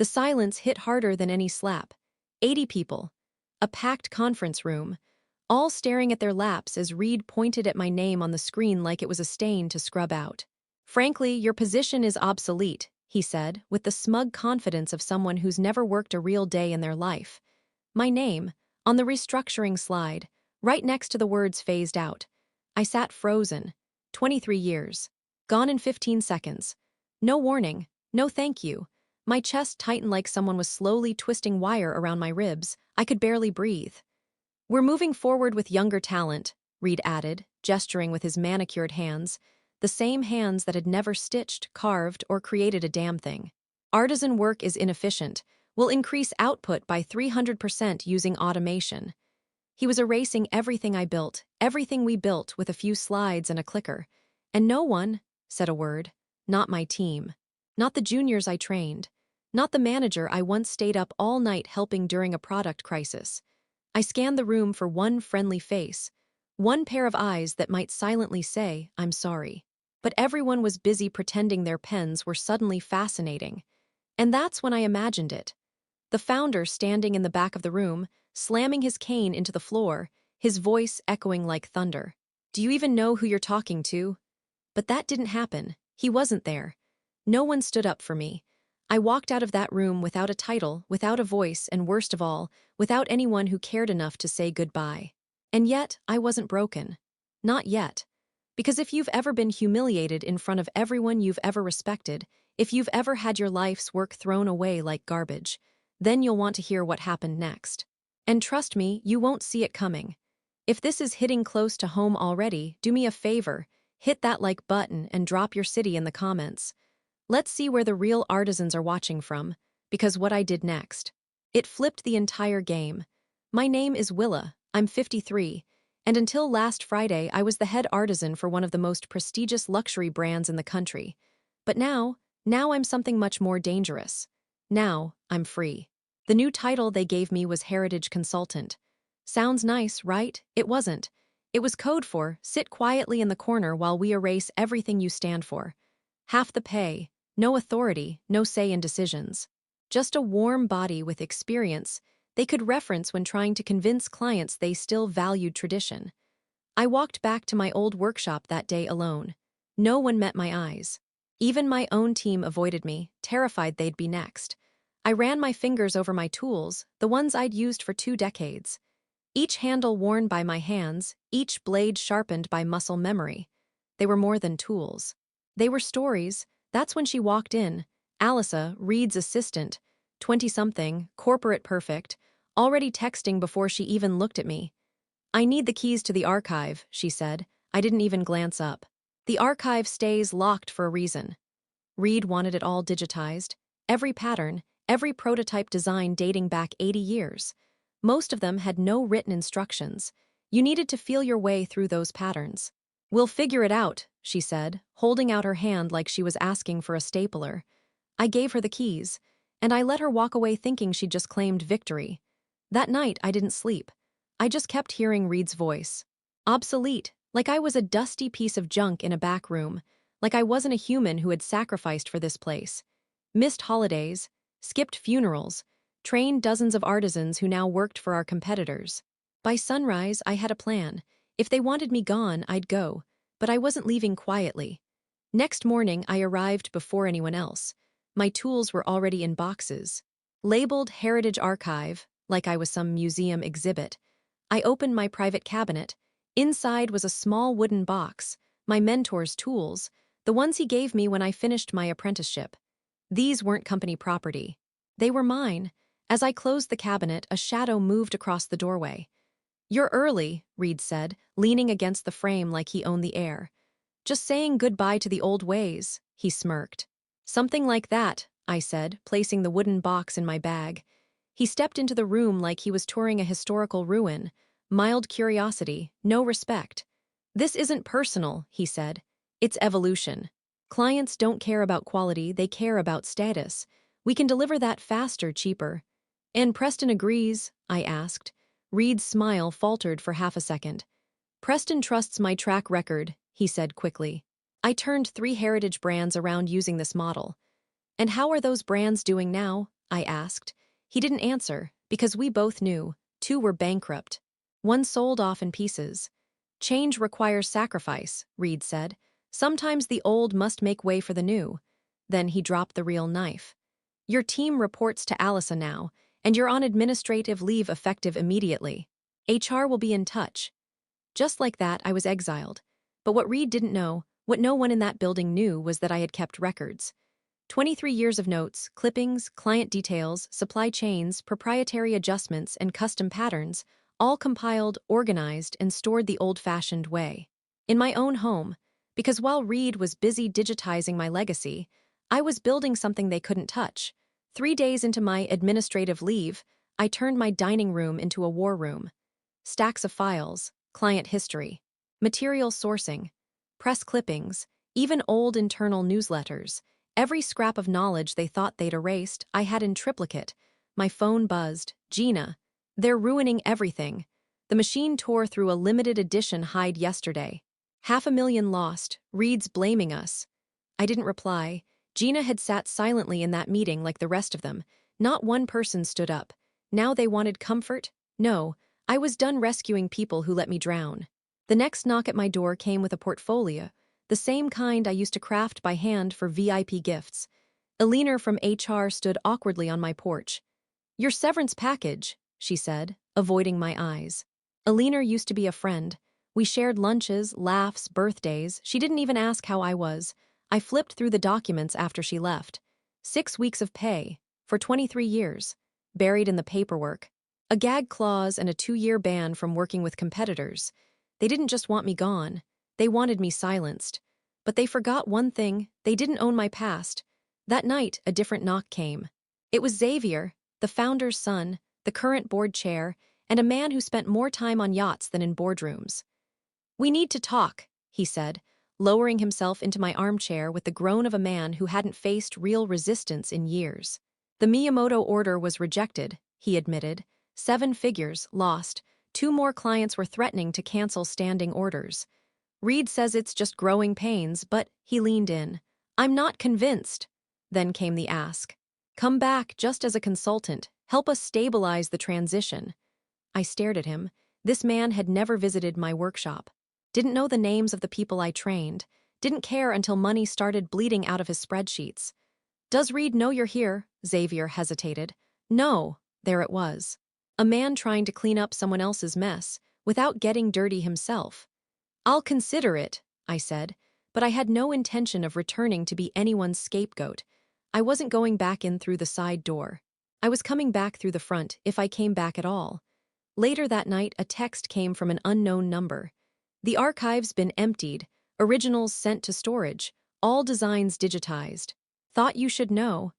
The silence hit harder than any slap. 80 people. A packed conference room. All staring at their laps as Reed pointed at my name on the screen like it was a stain to scrub out. "Frankly, your position is obsolete," he said, with the smug confidence of someone who's never worked a real day in their life. My name, on the restructuring slide, right next to the words phased out. I sat frozen. 23 years. Gone in 15 seconds. No warning. No thank you. My chest tightened like someone was slowly twisting wire around my ribs. I could barely breathe. "We're moving forward with younger talent," Reed added, gesturing with his manicured hands, the same hands that had never stitched, carved, or created a damn thing. "Artisan work is inefficient. We'll increase output by 300% using automation." He was erasing everything I built, everything we built with a few slides and a clicker. And no one said a word. Not my team. Not the juniors I trained. Not the manager I once stayed up all night helping during a product crisis. I scanned the room for one friendly face, one pair of eyes that might silently say, "I'm sorry." But everyone was busy pretending their pens were suddenly fascinating. And that's when I imagined it. The founder standing in the back of the room, slamming his cane into the floor, his voice echoing like thunder. "Do you even know who you're talking to?" But that didn't happen. He wasn't there. No one stood up for me. I walked out of that room without a title, without a voice, and worst of all, without anyone who cared enough to say goodbye. And yet, I wasn't broken. Not yet. Because if you've ever been humiliated in front of everyone you've ever respected, if you've ever had your life's work thrown away like garbage, then you'll want to hear what happened next. And trust me, you won't see it coming. If this is hitting close to home already, do me a favor, hit that like button and drop your city in the comments. Let's see where the real artisans are watching from, because what I did next. It flipped the entire game. My name is Willa, I'm 53, and until last Friday I was the head artisan for one of the most prestigious luxury brands in the country. But now I'm something much more dangerous. Now, I'm free. The new title they gave me was Heritage Consultant. Sounds nice, right? It wasn't. It was code for, sit quietly in the corner while we erase everything you stand for. Half the pay, no authority, no say in decisions. Just a warm body with experience they could reference when trying to convince clients they still valued tradition. I walked back to my old workshop that day alone. No one met my eyes. Even my own team avoided me, terrified they'd be next. I ran my fingers over my tools, the ones I'd used for 2 decades. Each handle worn by my hands, each blade sharpened by muscle memory. They were more than tools. They were stories. That's when she walked in. Alyssa, Reed's assistant, 20-something, corporate perfect, already texting before she even looked at me. "I need the keys to the archive," she said. I didn't even glance up. "The archive stays locked for a reason." Reed wanted it all digitized. Every pattern, every prototype design dating back 80 years. Most of them had no written instructions. You needed to feel your way through those patterns. "We'll figure it out," she said, holding out her hand like she was asking for a stapler. I gave her the keys, and I let her walk away thinking she'd just claimed victory. That night, I didn't sleep. I just kept hearing Reed's voice. Obsolete, like I was a dusty piece of junk in a back room, like I wasn't a human who had sacrificed for this place. Missed holidays, skipped funerals, trained dozens of artisans who now worked for our competitors. By sunrise, I had a plan. If they wanted me gone, I'd go, but I wasn't leaving quietly. Next morning, I arrived before anyone else. My tools were already in boxes. Labeled Heritage Archive, like I was some museum exhibit. I opened my private cabinet. Inside was a small wooden box, my mentor's tools, the ones he gave me when I finished my apprenticeship. These weren't company property. They were mine. As I closed the cabinet, a shadow moved across the doorway. "You're early," Reed said, leaning against the frame like he owned the air. "Just saying goodbye to the old ways," he smirked. "Something like that," I said, placing the wooden box in my bag. He stepped into the room like he was touring a historical ruin. Mild curiosity, no respect. "This isn't personal," he said. "It's evolution. Clients don't care about quality, they care about status. We can deliver that faster, cheaper." "And Preston agrees?" I asked. Reed's smile faltered for half a second. "Preston trusts my track record," he said quickly. "I turned 3 heritage brands around using this model." "And how are those brands doing now?" I asked. He didn't answer, because we both knew. Two were bankrupt. One sold off in pieces. Change requires sacrifice, Reed said. Sometimes the old must make way for the new. Then he dropped the real knife. Your team reports to Alyssa now, and you're on administrative leave effective immediately. HR will be in touch. Just like that, I was exiled. But what Reed didn't know, what no one in that building knew, was that I had kept records. 23 years of notes, clippings, client details, supply chains, proprietary adjustments, and custom patterns, all compiled, organized, and stored the old-fashioned way. In my own home, because while Reed was busy digitizing my legacy, I was building something they couldn't touch. 3 days into my administrative leave, I turned my dining room into a war room. Stacks of files, client history, material sourcing, press clippings, even old internal newsletters. Every scrap of knowledge they thought they'd erased, I had in triplicate. My phone buzzed. Gina. They're ruining everything. The machine tore through a limited edition hide yesterday. 500,000 lost. Reed's blaming us. I didn't reply. Gina had sat silently in that meeting like the rest of them. Not one person stood up. Now they wanted comfort? No. I was done rescuing people who let me drown. The next knock at my door came with a portfolio, the same kind I used to craft by hand for VIP gifts. Elena from HR stood awkwardly on my porch. Your severance package, she said, avoiding my eyes. Elena used to be a friend. We shared lunches, laughs, birthdays. She didn't even ask how I was. I flipped through the documents after she left. 6 weeks of pay, for 23 years, buried in the paperwork. A gag clause and a 2-year ban from working with competitors. They didn't just want me gone. They wanted me silenced. But they forgot one thing: they didn't own my past. That night, a different knock came. It was Xavier, the founder's son, the current board chair, and a man who spent more time on yachts than in boardrooms. We need to talk, he said, lowering himself into my armchair with the groan of a man who hadn't faced real resistance in years. The Miyamoto order was rejected, he admitted. 7 figures, lost. 2 more clients were threatening to cancel standing orders. Reed says it's just growing pains, but he leaned in. I'm not convinced. Then came the ask. Come back just as a consultant. Help us stabilize the transition. I stared at him. This man had never visited my workshop. Didn't know the names of the people I trained. Didn't care until money started bleeding out of his spreadsheets. Does Reed know you're here? Xavier hesitated. No. There it was. A man trying to clean up someone else's mess, without getting dirty himself. I'll consider it, I said, but I had no intention of returning to be anyone's scapegoat. I wasn't going back in through the side door. I was coming back through the front, if I came back at all. Later that night, a text came from an unknown number. The archive's been emptied, originals sent to storage, all designs digitized. Thought you should know.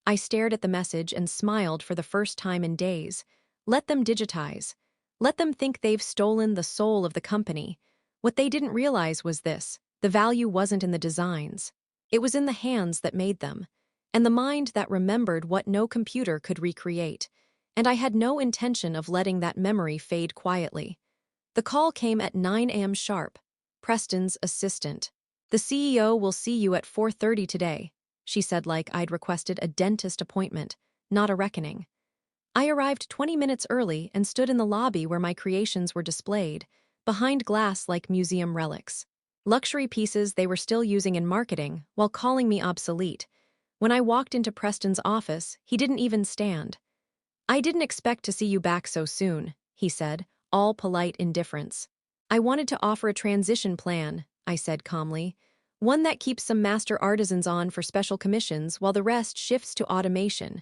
I stared at the message and smiled for the first time in days. Let them digitize. Let them think they've stolen the soul of the company. What they didn't realize was this: the value wasn't in the designs. It was in the hands that made them, and the mind that remembered what no computer could recreate. And I had no intention of letting that memory fade quietly. The call came at 9 a.m. sharp. Preston's assistant. The CEO will see you at 4:30 today, she said, like I'd requested a dentist appointment, not a reckoning. I arrived 20 minutes early and stood in the lobby where my creations were displayed, behind glass like museum relics. Luxury pieces they were still using in marketing while calling me obsolete. When I walked into Preston's office, he didn't even stand. I didn't expect to see you back so soon, he said, all polite indifference. I wanted to offer a transition plan, I said calmly. One that keeps some master artisans on for special commissions while the rest shifts to automation.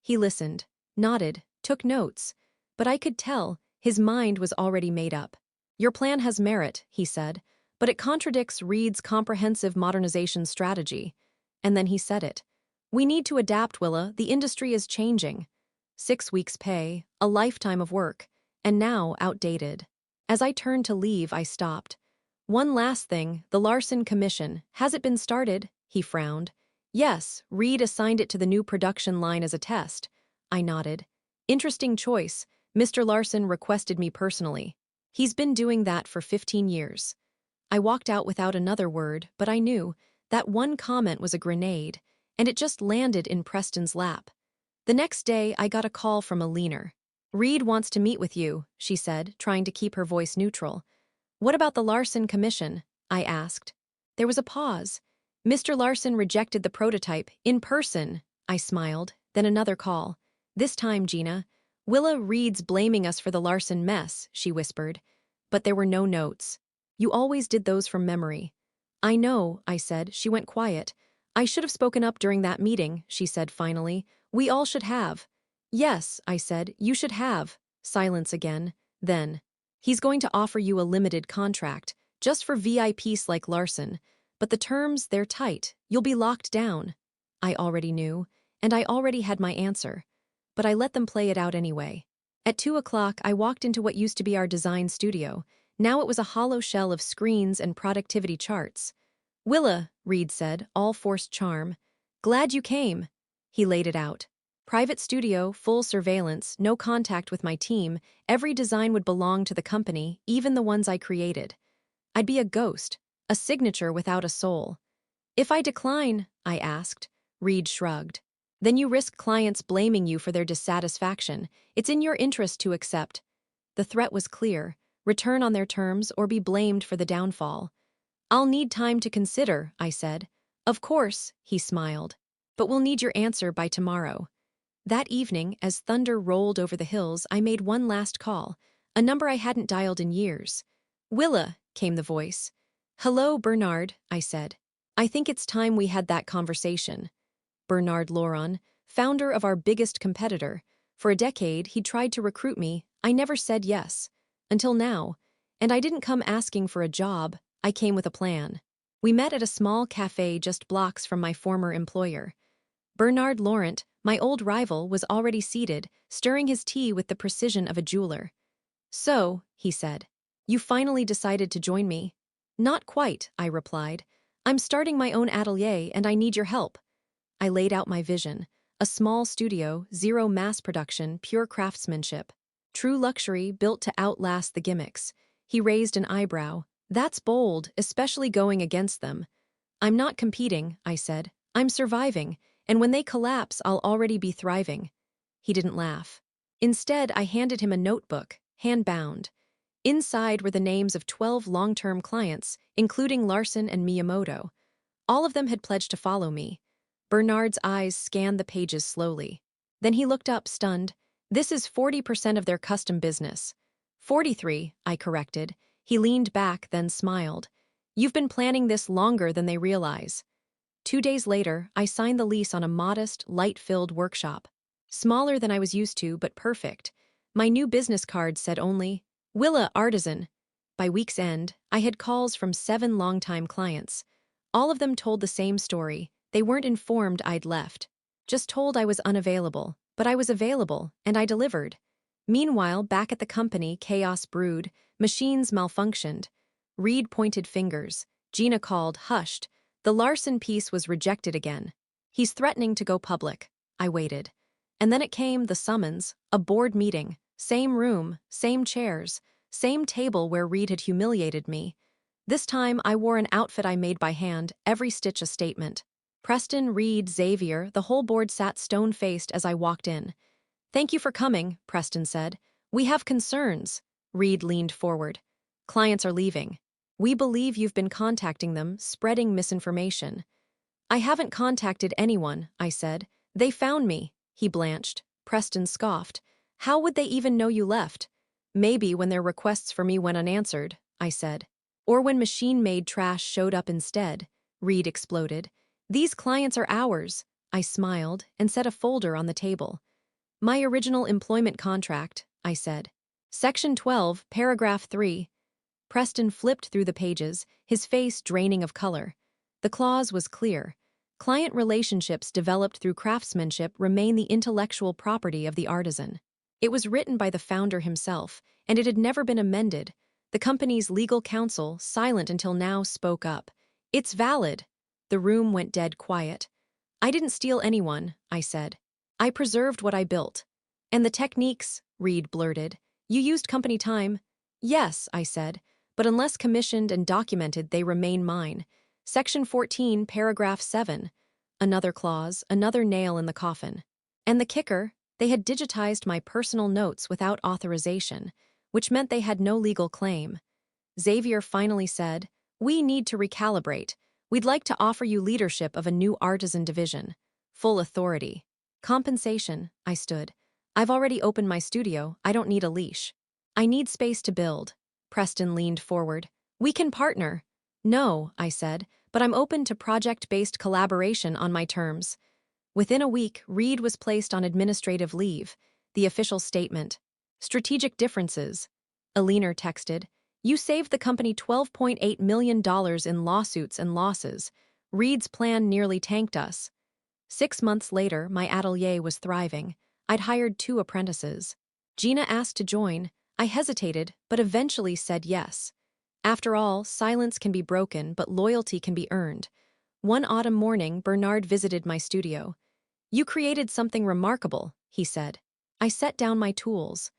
He listened, nodded, took notes, but I could tell his mind was already made up. Your plan has merit, he said, but it contradicts Reed's comprehensive modernization strategy. And then he said it. We need to adapt, Willa. The industry is changing. 6 weeks' pay, a lifetime of work, and now outdated. As I turned to leave, I stopped. One last thing, the Larson Commission. Has it been started? He frowned. Yes, Reed assigned it to the new production line as a test. I nodded. Interesting choice. Mr. Larson requested me personally. He's been doing that for 15 years. I walked out without another word, but I knew that one comment was a grenade, and it just landed in Preston's lap. The next day, I got a call from a leaner. Reed wants to meet with you, she said, trying to keep her voice neutral. What about the Larson commission? I asked. There was a pause. Mr. Larson rejected the prototype, in person, I smiled, then another call. This time, Gina. Willa Reed's blaming us for the Larson mess, she whispered. But there were no notes. You always did those from memory. I know, I said. She went quiet. I should have spoken up during that meeting, she said finally. We all should have. Yes, I said, you should have. Silence again. Then. He's going to offer you a limited contract, just for VIPs like Larson. But the terms, they're tight. You'll be locked down. I already knew, and I already had my answer. But I let them play it out anyway. At 2 o'clock, I walked into what used to be our design studio. Now it was a hollow shell of screens and productivity charts. Willa, Reed said, all forced charm. Glad you came. He laid it out. Private studio, full surveillance, no contact with my team. Every design would belong to the company, even the ones I created. I'd be a ghost, a signature without a soul. If I decline, I asked. Reed shrugged. Then you risk clients blaming you for their dissatisfaction. It's in your interest to accept. The threat was clear. Return on their terms or be blamed for the downfall. I'll need time to consider, I said. Of course, he smiled. But we'll need your answer by tomorrow. That evening, as thunder rolled over the hills, I made one last call, a number I hadn't dialed in years. Willa, came the voice. Hello, Bernard, I said. I think it's time we had that conversation. Bernard Lauron, founder of our biggest competitor. For a decade, he tried to recruit me. I never said yes. Until now. And I didn't come asking for a job. I came with a plan. We met at a small cafe just blocks from my former employer. Bernard Laurent, my old rival, was already seated, stirring his tea with the precision of a jeweler. So, he said, you finally decided to join me? Not quite, I replied. I'm starting my own atelier and I need your help. I laid out my vision. A small studio, zero mass production, pure craftsmanship. True luxury built to outlast the gimmicks. He raised an eyebrow. That's bold, especially going against them. I'm not competing, I said. I'm surviving, and when they collapse, I'll already be thriving. He didn't laugh. Instead, I handed him a notebook, hand-bound. Inside were the names of 12 long-term clients, including Larson and Miyamoto. All of them had pledged to follow me. Bernard's eyes scanned the pages slowly. Then he looked up, stunned. This is 40% of their custom business. 43, I corrected. He leaned back, then smiled. You've been planning this longer than they realize. 2 days later, I signed the lease on a modest, light-filled workshop. Smaller than I was used to, but perfect. My new business card said only, Willa Artisan. By week's end, I had calls from 7 longtime clients. All of them told the same story. They weren't informed I'd left. Just told I was unavailable. But I was available, and I delivered. Meanwhile, back at the company, chaos brewed. Machines malfunctioned. Reed pointed fingers. Gina called, hushed. The Larson piece was rejected again. He's threatening to go public. I waited. And then it came, the summons, a board meeting. Same room, same chairs, same table where Reed had humiliated me. This time, I wore an outfit I made by hand, every stitch a statement. Preston, Reed, Xavier, the whole board sat stone-faced as I walked in. Thank you for coming, Preston said. We have concerns. Reed leaned forward. Clients are leaving. We believe you've been contacting them, spreading misinformation. I haven't contacted anyone, I said. They found me. He blanched. Preston scoffed. How would they even know you left? Maybe when their requests for me went unanswered, I said. Or when machine-made trash showed up instead. Reed exploded. These clients are ours. I smiled and set a folder on the table. My original employment contract, I said. Section 12, paragraph 3. Preston flipped through the pages, his face draining of color. The clause was clear. Client relationships developed through craftsmanship remain the intellectual property of the artisan. It was written by the founder himself, and it had never been amended. The company's legal counsel, silent until now, spoke up. It's valid. The room went dead quiet. I didn't steal anyone, I said. I preserved what I built. And the techniques, Reed blurted. You used company time? Yes, I said, but unless commissioned and documented, they remain mine. Section 14, paragraph 7. Another clause, another nail in the coffin. And the kicker, they had digitized my personal notes without authorization, which meant they had no legal claim. Xavier finally said, "We need to recalibrate. We'd like to offer you leadership of a new artisan division. Full authority. Compensation," I stood. "I've already opened my studio, I don't need a leash." "I need space to build." Preston leaned forward. "We can partner." "No," I said, "but I'm open to project-based collaboration on my terms." Within a week, Reed was placed on administrative leave. The official statement. Strategic differences. Aliner texted, "You saved the company $12.8 million in lawsuits and losses. Reed's plan nearly tanked us." 6 months later, my atelier was thriving. I'd hired 2 apprentices. Gina asked to join. I hesitated, but eventually said yes. After all, silence can be broken, but loyalty can be earned. One autumn morning, Bernard visited my studio. "You created something remarkable," he said. I set down my tools.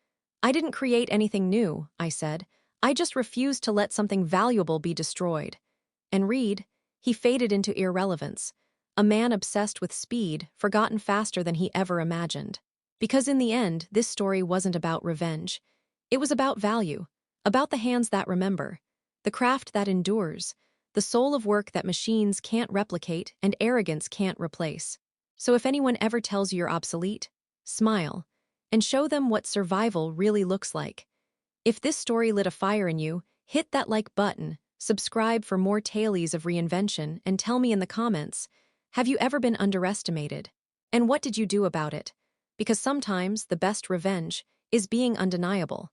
"I didn't create anything new," I said. "I just refused to let something valuable be destroyed." And Reed, he faded into irrelevance. A man obsessed with speed, forgotten faster than he ever imagined. Because in the end, this story wasn't about revenge. It was about value, about the hands that remember, the craft that endures, the soul of work that machines can't replicate and arrogance can't replace. So if anyone ever tells you you're obsolete, smile, and show them what survival really looks like. If this story lit a fire in you, hit that like button, subscribe for more tales of reinvention, and tell me in the comments, have you ever been underestimated? And what did you do about it? Because sometimes the best revenge is being undeniable.